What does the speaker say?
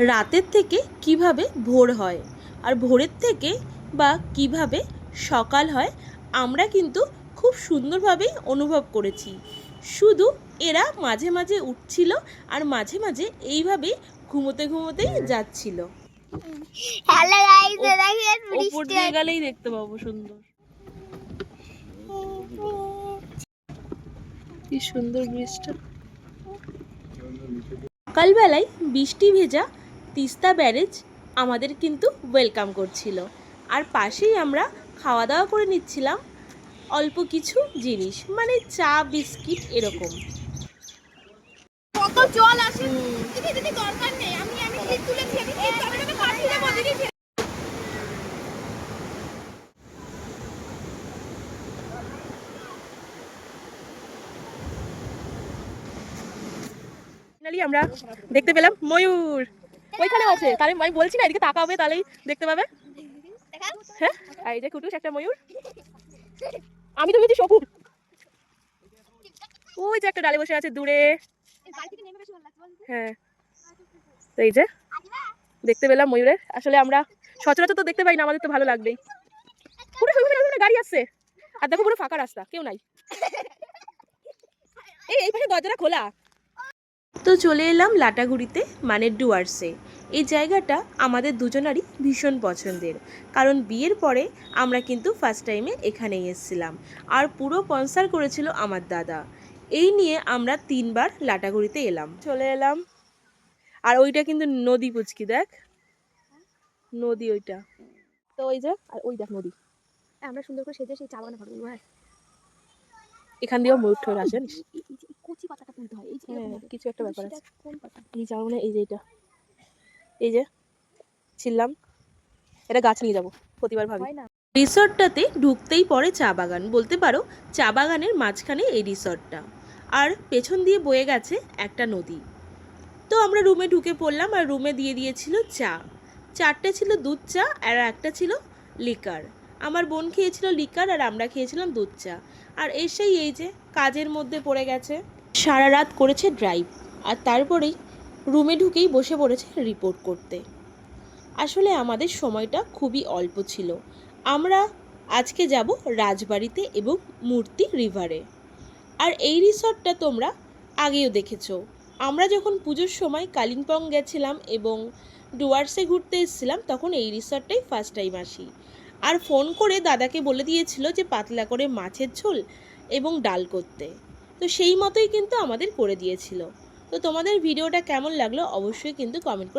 রাতের থেকে কিভাবে ভোর হয় আর ভোরের থেকে বা কিভাবে সকাল হয় আমরা কিন্তু খুব সুন্দরভাবেই অনুভব করেছি। শুধু এরা মাঝে মাঝে উঠছিল আর মাঝে মাঝে এইভাবেই ঘুমোতে ঘুমোতেই যাচ্ছিল। হ্যালো গাইস, দেখেন উপর দিয়ে গেলেই দেখতে পাবো সুন্দর, কি সুন্দর বৃষ্টিটা। সকালবেলায় বৃষ্টি ভেজা তিস্তা ব্যারেজ আমাদের কিন্তু ওয়েলকাম করছিল, আর পাশেই আমরা খাওয়া দাওয়া করে নিচ্ছিলাম অল্প কিছু জিনিস, মানে চা বিস্কিট এরকম। কত জল আসে, দিদি দরকার নেই, আমি ক্লিপ তুলেছি, আমি ক্লিপ ক্যামেরাতে পাঠিয়ে দেব দিদি। ফাইনালি আমরা দেখতে পেলাম ময়ূর, ওইখানেও আছে, তাহলে আমি বলছি না এদিকে তাকাবে তাহলেই দেখতে পাবে। হ্যাঁ, আর এই যে কুটুস একটা ময়ূর, আমি তো ভেবেছি সপুর। ওই যে একটা ডালে বসে আছে দূরে। হ্যাঁ, তো এই যে দেখতে পেলাম ময়ূরের। আসলে আমরা সচরাচর তো দেখতে পাই না, আমাদের তো ভালো লাগবেই। পুরো গাড়ি আসছে আর দেখো পুরো ফাঁকা রাস্তা, কেউ নাই। এই পাশে দরজাটা খোলা। তো চলে এলাম লাটাগুড়িতে, মানে ডুয়ার্সে। এই জায়গাটা আমাদের দুজনারই ভীষণ পছন্দের, কারণ বিয়ের পরে আমরা কিন্তু ফার্স্ট টাইমে এখানেই এসেছিলাম, আর পুরো স্পন্সর করেছিল আমার দাদা। এই নিয়ে আমরা 3 বার লাটাগুড়িতে এলাম, চলে এলাম। আর ওইটা কিন্তু নদী পুচকি, দেখ নদী ওইটা। তো ওই যে, আর ওই দেখ নদী। আমরা সুন্দর করে সেজে সেই চা বাগানে ফটো তুলবো। হ্যাঁ, এখান দিয়েও ময়ূর ঠোর আসেন, কচি পাতাটা তুলতে হয়, এই যে কিছু একটা ব্যাপার আছে। কোন পাতা? এই যাও মানে এই যে এটা, এই যে ছিললাম, এটা গাছ নিয়ে যাবো প্রতিবার ভাবি। রিসর্টটাতে ঢুকতেই পড়ে চা বাগান, বলতে পারো চা বাগানের মাঝখানে এই রিসর্টটা, আর পেছন দিয়ে বয়ে গেছে একটা নদী। তো আমরা রুমে ঢুকে পড়লাম, আর রুমে দিয়ে দিয়েছিল চা। 4টে ছিল দুধ চা আর একটা ছিল লিকার। আমার বোন খেয়েছিল লিকার আর আমরা খেয়েছিলাম দুধ চা। আর এসেই এই যে কাজের মধ্যে পড়ে গেছে, সারা রাত করেছে ড্রাইভ, আর তারপরেই রুমে ঢুকেই বসে পড়েছে রিপোর্ট করতে। আসলে আমাদের সময়টা খুবই অল্প ছিল। আমরা আজকে যাব রাজবাড়িতে এবং মূর্তি রিভারে। আর এই রিসর্টটা তোমরা আগেও দেখেছো। আমরা যখন পুজোর সময় কালিম্পং গেছিলাম এবং ডুয়ার্সে ঘুরতে এসেছিলাম, তখন এই রিসর্টটাই ফার্স্ট টাইম আসি। আর ফোন করে দাদাকে বলে দিয়েছিল যে পাতলা করে মাছের ঝোল এবং ডাল করতে, তো সেই মতোই কিন্তু আমাদের করে দিয়েছিল। তো তোমাদের ভিডিওটা কেমন লাগলো অবশ্যই কিন্তু কমেন্ট করে